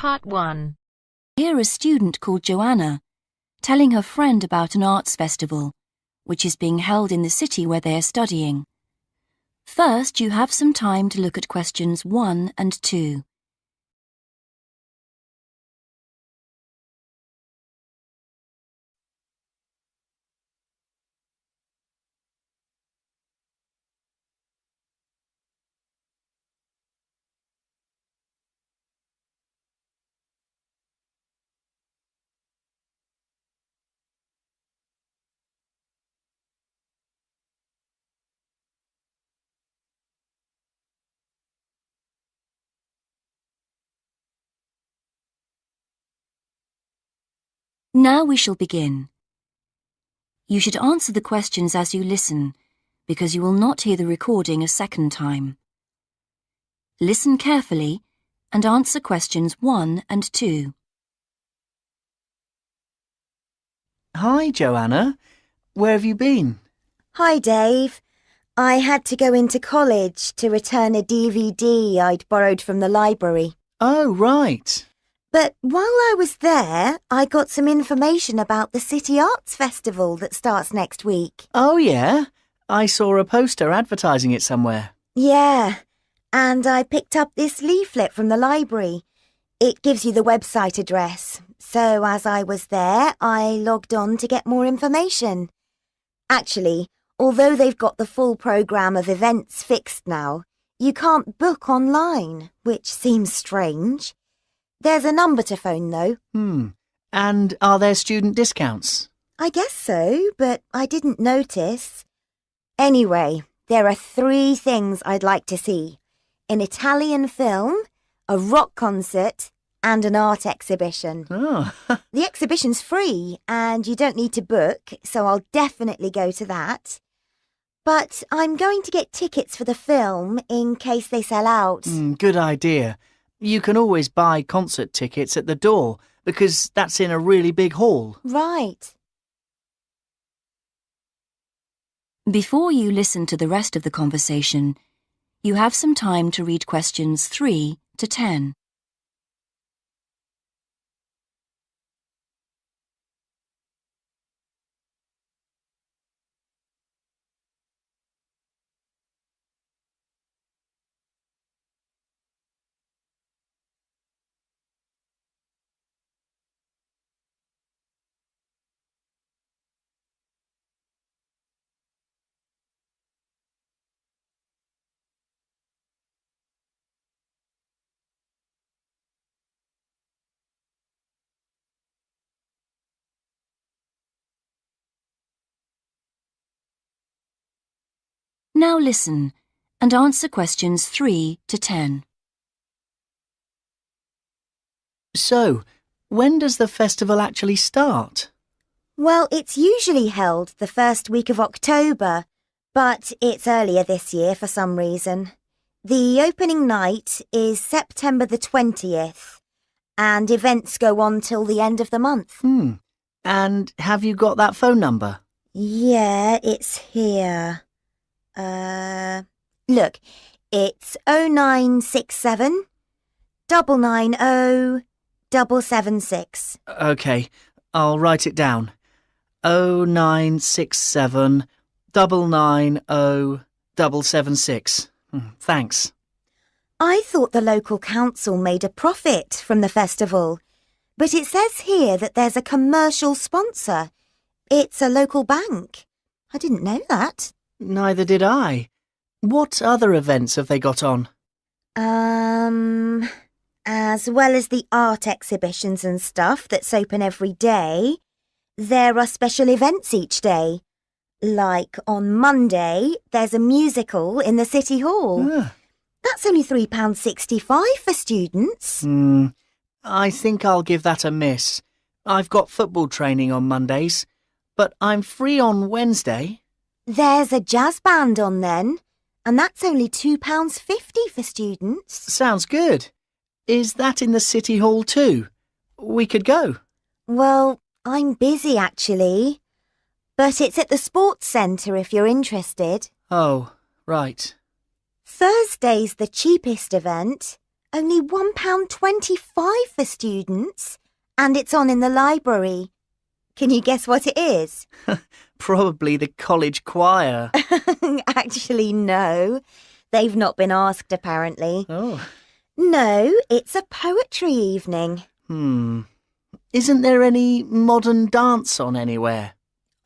Part 1. Hear a student called Joanna telling her friend about an arts festival, which is being held in the city where they are studying. First, you have some time to look at questions 1 and 2. Now we shall begin. You should answer the questions as you listen, because you will not hear the recording a second time. Listen carefully and answer questions 1 and 2. Hi, Joanna. Where have you been? Hi, Dave. I had to go into college to return a DVD I'd borrowed from the library. Oh, right. But while I was there, I got some information about the City Arts Festival that starts next week. Oh, yeah? I saw a poster advertising it somewhere. Yeah, and I picked up this leaflet from the library. It gives you the website address. So as I was there, I logged on to get more information. Actually, although they've got the full programme of events fixed now, you can't book online, which seems strange. There's a number to phone, though. And are there student discounts? I guess so, but I didn't notice. Anyway, there are 3 things I'd like to see. An Italian film, a rock concert, and an art exhibition. Oh, The exhibition's free, and you don't need to book, so I'll definitely go to that. But I'm going to get tickets for the film in case they sell out. good idea. You can always buy concert tickets at the door because that's in a really big hall. Right. Before you listen to the rest of the conversation, you have some time to read questions 3 to 10. Now listen and answer questions 3 to 10. So, when does the festival actually start? Well, it's usually held the first week of October, but it's earlier this year for some reason. The opening night is September the 20th, and events go on till the end of the month. And have you got that phone number? Yeah, it's here. Look, it's 0967 990 776. OK, I'll write it down. 0967 990 776. Thanks. I thought the local council made a profit from the festival, but it says here that there's a commercial sponsor. It's a local bank. I didn't know that. Neither did I. What other events have they got on? As well as the art exhibitions and stuff that's open every day, there are special events each day. Like on Monday, there's a musical in the City Hall. That's only £3.65 for students. I think I'll give that a miss. I've got football training on Mondays, but I'm free on Wednesday. There's a jazz band on then, and that's only £2.50 for students. Sounds good. Is that in the City Hall too? We could go. Well, I'm busy actually, but it's at the sports centre if you're interested. Oh, right. Thursday's the cheapest event, Only £1.25 for students, and it's on in the library. Can you guess what it is? Probably the college choir. Actually, no. They've not been asked, apparently. Oh. No, it's a poetry evening. Isn't there any modern dance on anywhere?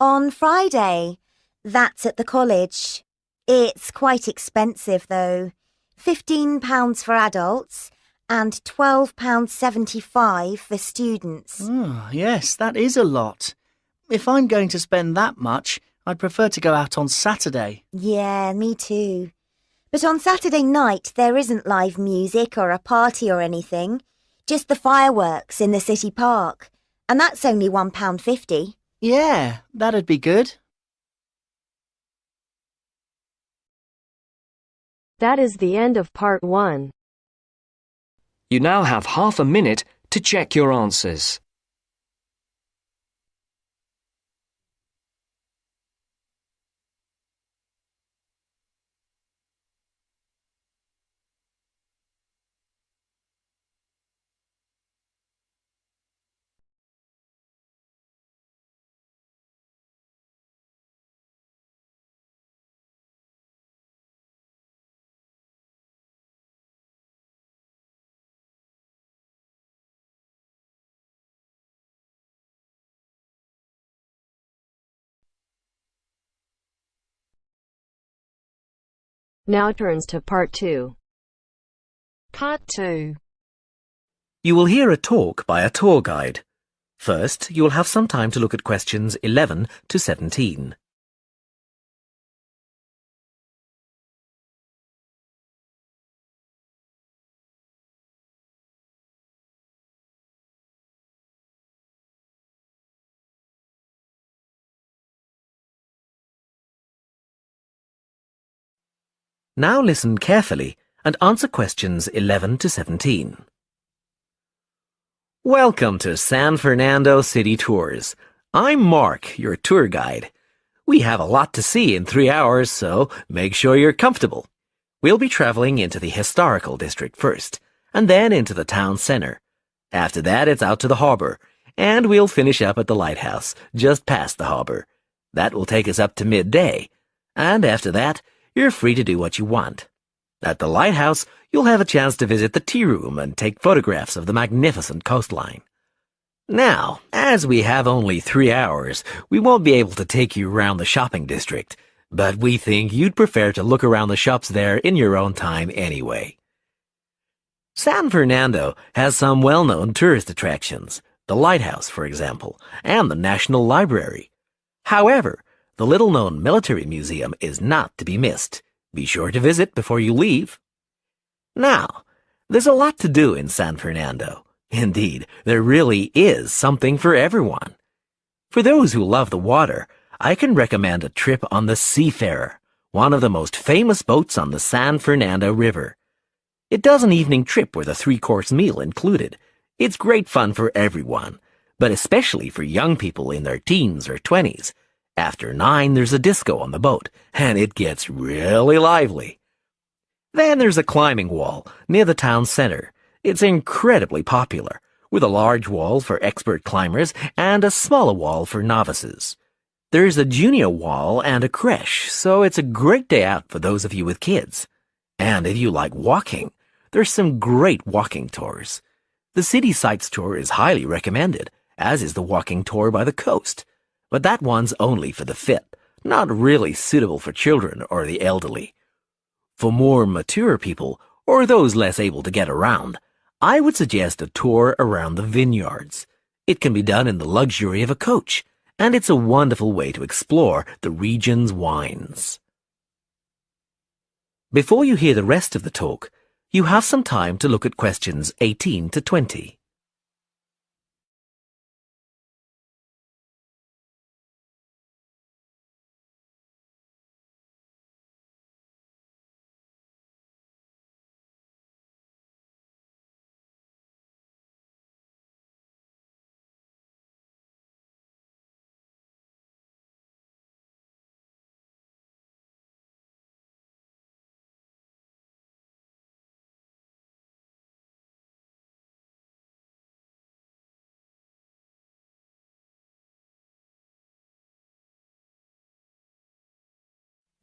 On Friday. That's at the college. It's quite expensive, though. £15 for adults and £12.75 for students. Oh, yes, that is a lot. If I'm going to spend that much, I'd prefer to go out on Saturday. Yeah, me too. But on Saturday night, there isn't live music or a party or anything. Just the fireworks in the city park. And that's only £1.50. Yeah, that'd be good. That is the end of part 1. You now have half a minute to check your answers. Now turns to part 2. Part 2. You will hear a talk by a tour guide. First, you will have some time to look at questions 11 to 17. Now listen carefully and answer questions 11 to 17. Welcome to San Fernando City Tours. I'm Mark, your tour guide. We have a lot to see in 3 hours, so make sure you're comfortable. We'll be traveling into the historical district first, and then into the town center. After that, it's out to the harbor, and we'll finish up at the lighthouse, just past the harbor. That will take us up to midday, and after that, you're free to do what you want. At the lighthouse, you'll have a chance to visit the tea room and take photographs of the magnificent coastline. Now, as we have only 3 hours, we won't be able to take you around the shopping district, but we think you'd prefer to look around the shops there in your own time anyway. San Fernando has some well-known tourist attractions, the lighthouse, for example, and the National Library. However, the little-known military museum is not to be missed. Be sure to visit before you leave. Now, there's a lot to do in San Fernando. Indeed, there really is something for everyone. For those who love the water, I can recommend a trip on the Seafarer, one of the most famous boats on the San Fernando River. It does an evening trip with a 3-course meal included. It's great fun for everyone, but especially for young people in their teens or 20s. After 9, there's a disco on the boat, and it gets really lively. Then there's a climbing wall near the town center. It's incredibly popular, with a large wall for expert climbers and a smaller wall for novices. There's a junior wall and a creche, so it's a great day out for those of you with kids. And if you like walking, there's some great walking tours. The City Sights tour is highly recommended, as is the walking tour by the coast. But that one's only for the fit, not really suitable for children or the elderly. For more mature people, or those less able to get around, I would suggest a tour around the vineyards. It can be done in the luxury of a coach, and it's a wonderful way to explore the region's wines. Before you hear the rest of the talk, you have some time to look at questions 18 to 20.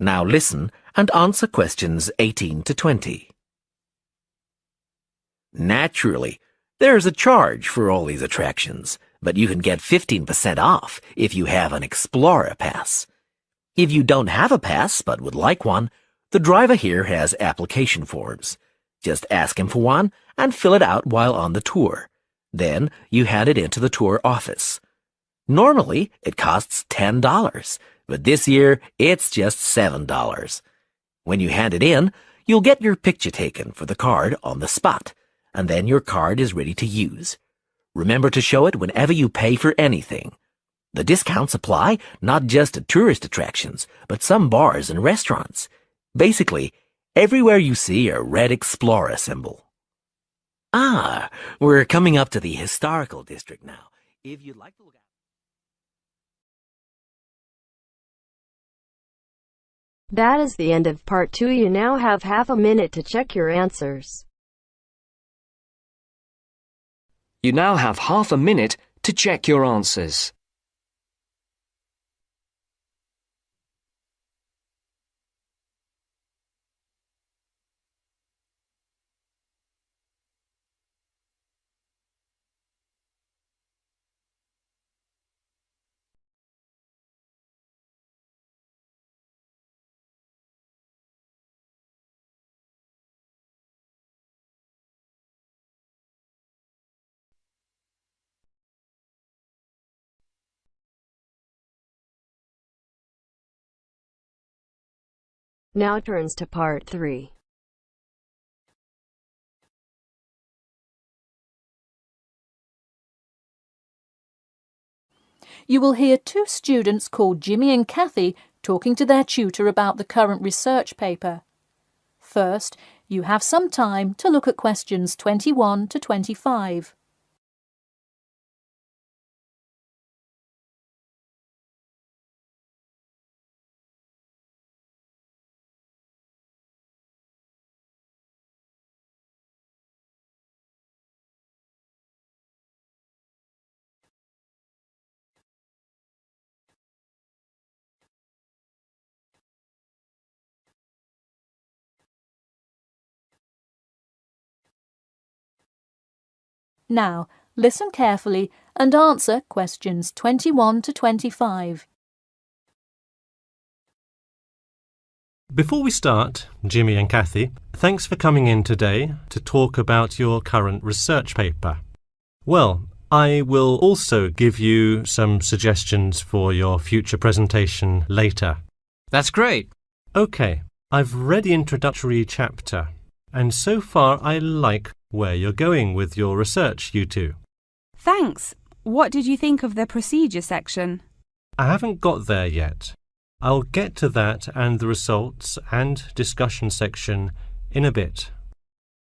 Now listen and answer questions 18 to 20. Naturally, there's a charge for all these attractions, but you can get 15% off if you have an Explorer pass. If you don't have a pass but would like one, the driver here has application forms. Just ask him for one and fill it out while on the tour. Then you hand it into the tour office. Normally, it costs $10, but this year it's just $7. When you hand it in, you'll get your picture taken for the card on the spot, and then your card is ready to use. Remember to show it whenever you pay for anything. The discounts apply not just to tourist attractions, but some bars and restaurants. Basically, everywhere you see a red Explorer symbol. Ah, we're coming up to the historical district now. If you'd like to look at That is the end of part 2. You now have half a minute to check your answers. You now have half a minute to check your answers. Now turns to part 3. You will hear two students called Jimmy and Kathy talking to their tutor about the current research paper. First, you have some time to look at questions 21 to 25. Now, listen carefully and answer questions 21 to 25. Before we start, Jimmy and Kathy, thanks for coming in today to talk about your current research paper. Well, I will also give you some suggestions for your future presentation later. That's great. Okay, I've read the introductory chapter, and so far I like where you're going with your research, you two. Thanks. What did you think of the procedure section? I haven't got there yet. I'll get to that and the results and discussion section in a bit.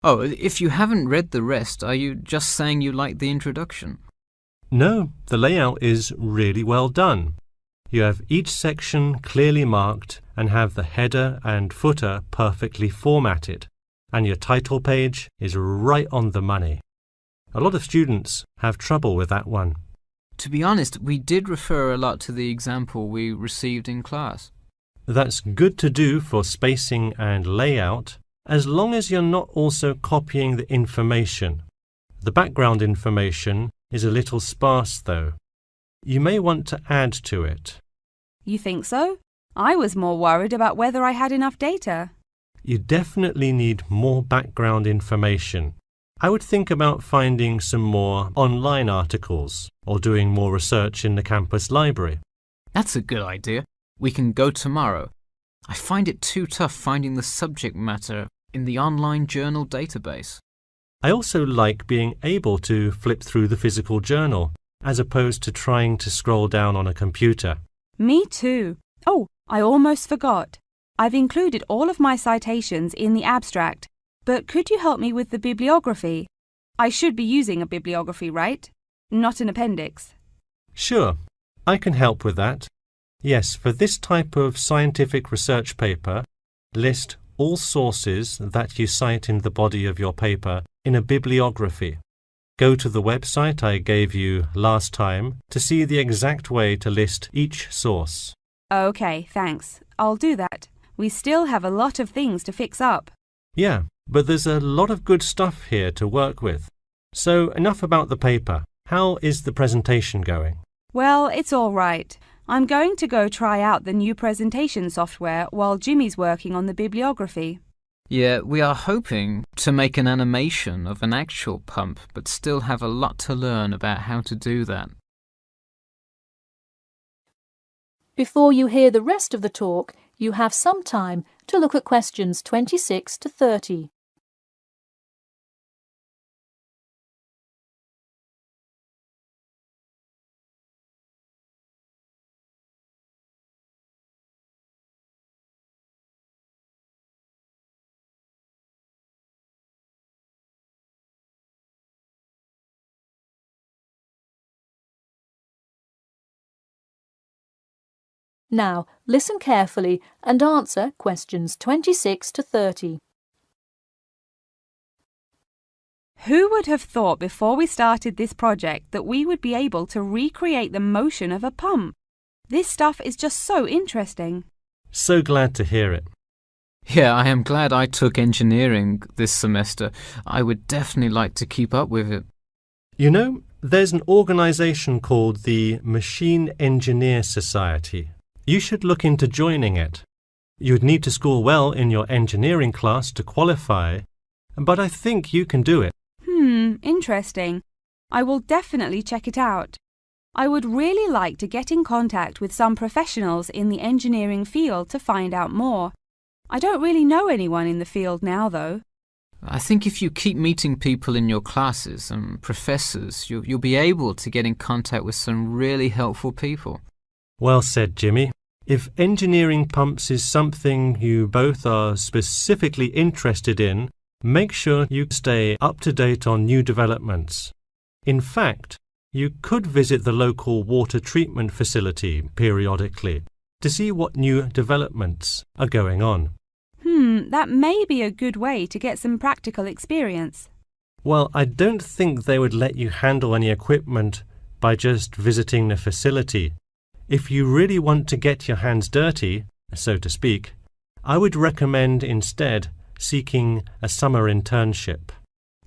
Oh, if you haven't read the rest, are you just saying you like the introduction? No, the layout is really well done. You have each section clearly marked and have the header and footer perfectly formatted. And your title page is right on the money. A lot of students have trouble with that one. To be honest, we did refer a lot to the example we received in class. That's good to do for spacing and layout, as long as you're not also copying the information. The background information is a little sparse though. You may want to add to it. You think so? I was more worried about whether I had enough data. You definitely need more background information. I would think about finding some more online articles or doing more research in the campus library. That's a good idea. We can go tomorrow. I find it too tough finding the subject matter in the online journal database. I also like being able to flip through the physical journal as opposed to trying to scroll down on a computer. Me too. Oh, I almost forgot. I've included all of my citations in the abstract, but could you help me with the bibliography? I should be using a bibliography, right? Not an appendix. Sure, I can help with that. Yes, for this type of scientific research paper, list all sources that you cite in the body of your paper in a bibliography. Go to the website I gave you last time to see the exact way to list each source. Okay, thanks. I'll do that. We still have a lot of things to fix up. Yeah, but there's a lot of good stuff here to work with. So enough about the paper. How is the presentation going? Well, it's all right. I'm going to go try out the new presentation software while Jimmy's working on the bibliography. Yeah, we are hoping to make an animation of an actual pump, but still have a lot to learn about how to do that. Before you hear the rest of the talk, you have some time to look at questions 26 to 30. Now, listen carefully and answer questions 26 to 30. Who would have thought before we started this project that we would be able to recreate the motion of a pump? This stuff is just so interesting. So glad to hear it. Yeah, I am glad I took engineering this semester. I would definitely like to keep up with it. You know, there's an organisation called the Machine Engineer Society. You should look into joining it. You'd need to score well in your engineering class to qualify, but I think you can do it. Interesting. I will definitely check it out. I would really like to get in contact with some professionals in the engineering field to find out more. I don't really know anyone in the field now, though. I think if you keep meeting people in your classes and professors, you'll be able to get in contact with some really helpful people. Well said, Jimmy. If engineering pumps is something you both are specifically interested in, make sure you stay up to date on new developments. In fact, you could visit the local water treatment facility periodically to see what new developments are going on. That may be a good way to get some practical experience. Well, I don't think they would let you handle any equipment by just visiting the facility. If you really want to get your hands dirty, so to speak, I would recommend instead seeking a summer internship.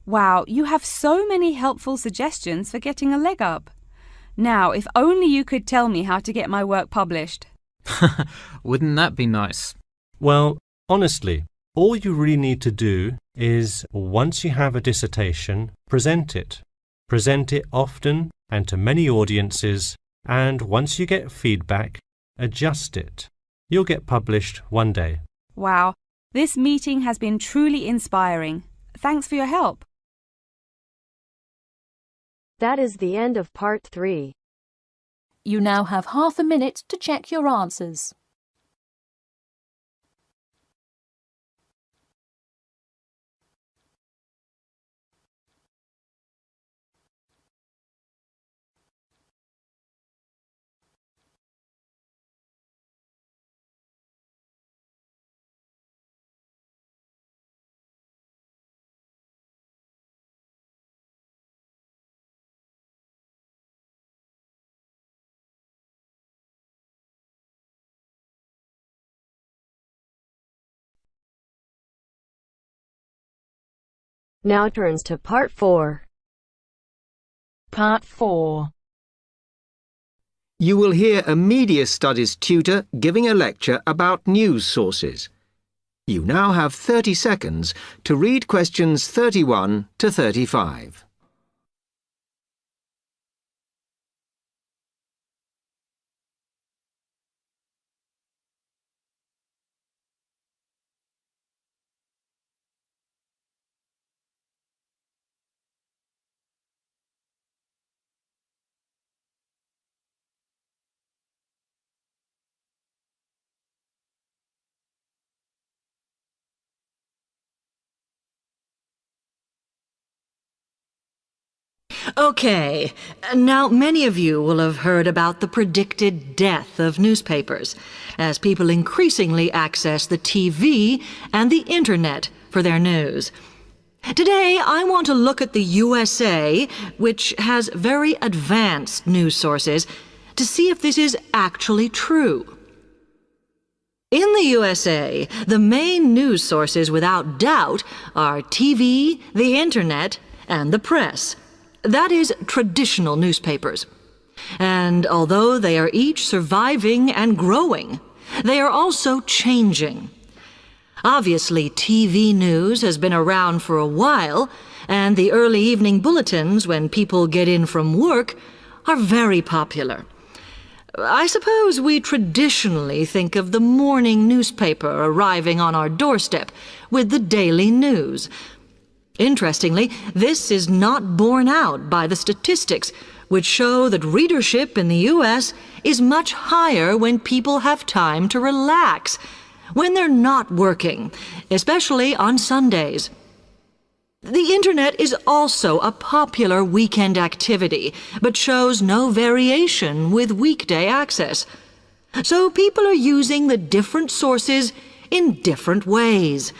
Wow, you have so many helpful suggestions for getting a leg up. Now, if only you could tell me how to get my work published. Wouldn't that be nice? Well, honestly, all you really need to do is, once you have a dissertation, present it. Present it often and to many audiences, and once you get feedback, adjust it. You'll get published one day. Wow, this meeting has been truly inspiring. Thanks for your help. That is the end of part 3. You now have half a minute to check your answers. Now turns to part 4. Part 4. You will hear a media studies tutor giving a lecture about news sources. You now have 30 seconds to read questions 31 to 35. Okay, now many of you will have heard about the predicted death of newspapers as people increasingly access the TV and the internet for their news. Today, I want to look at the USA, which has very advanced news sources, to see if this is actually true. In the USA, the main news sources without doubt are TV, the Internet, and the press. That is, traditional newspapers. And although they are each surviving and growing, they are also changing. Obviously, TV news has been around for a while, and the early evening bulletins when people get in from work are very popular. I suppose we traditionally think of the morning newspaper arriving on our doorstep with the daily news. Interestingly, this is not borne out by the statistics, which show that readership in the U.S. is much higher when people have time to relax, when they're not working, especially on Sundays. The Internet is also a popular weekend activity, but shows no variation with weekday access. So people are using the different sources in different ways.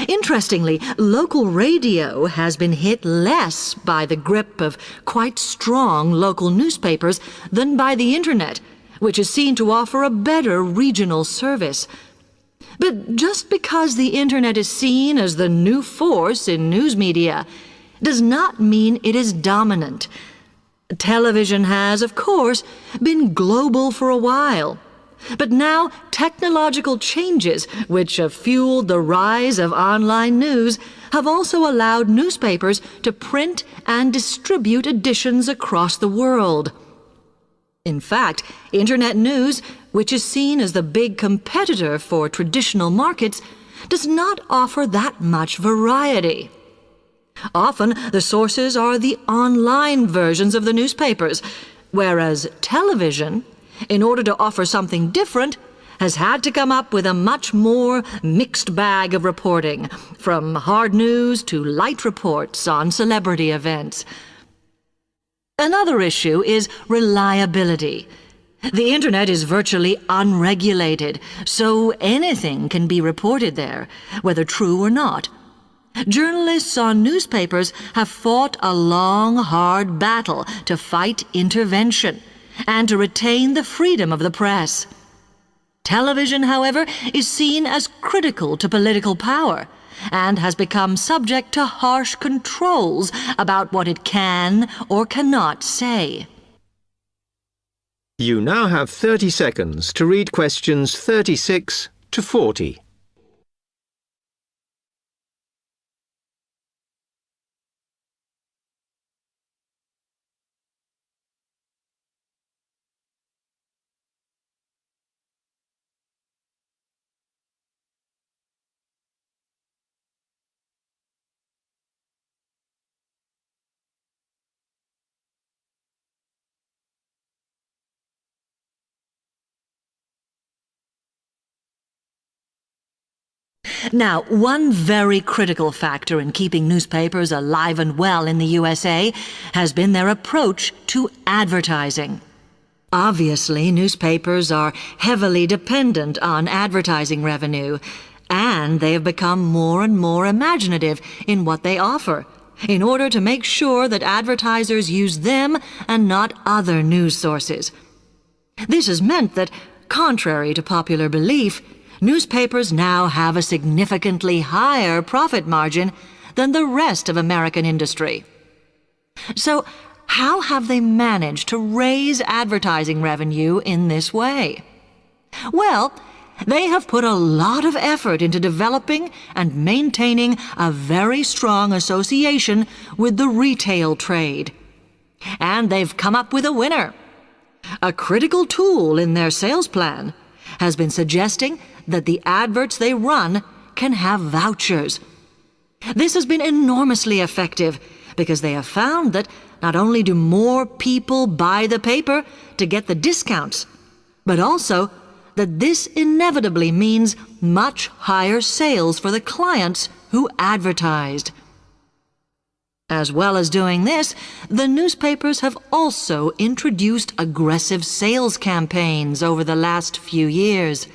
Interestingly, local radio has been hit less by the grip of quite strong local newspapers than by the Internet, which is seen to offer a better regional service. But just because the Internet is seen as the new force in news media does not mean it is dominant. Television has, of course, been global for a while. But now technological changes, which have fueled the rise of online news, have also allowed newspapers to print and distribute editions across the world. In fact, Internet news, which is seen as the big competitor for traditional markets, does not offer that much variety. Often, the sources are the online versions of the newspapers, whereas television, in order to offer something different, has had to come up with a much more mixed bag of reporting, from hard news to light reports on celebrity events. Another issue is reliability. The Internet is virtually unregulated, so anything can be reported there, whether true or not. Journalists on newspapers have fought a long, hard battle to fight intervention and to retain the freedom of the press. Television, however, is seen as critical to political power and has become subject to harsh controls about what it can or cannot say. You now have 30 seconds to read questions 36 to 40. Now, one very critical factor in keeping newspapers alive and well in the USA has been their approach to advertising. Obviously, newspapers are heavily dependent on advertising revenue, and they have become more and more imaginative in what they offer, in order to make sure that advertisers use them and not other news sources. This has meant that, contrary to popular belief, newspapers now have a significantly higher profit margin than the rest of American industry. So, how have they managed to raise advertising revenue in this way? Well, they have put a lot of effort into developing and maintaining a very strong association with the retail trade. And they've come up with a winner. A critical tool in their sales plan has been suggesting that the adverts they run can have vouchers. This has been enormously effective because they have found that not only do more people buy the paper to get the discounts, but also that this inevitably means much higher sales for the clients who advertised. As well as doing this, the newspapers have also introduced aggressive sales campaigns over the last few years.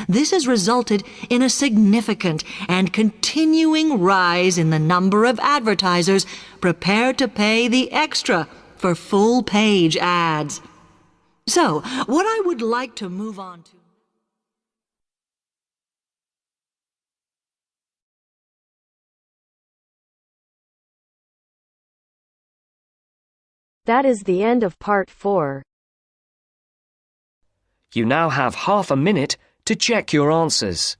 This has resulted in a significant and continuing rise in the number of advertisers prepared to pay the extra for full-page ads. So, what I would like to move on to That is the end of part 4. You now have half a minute to check your answers.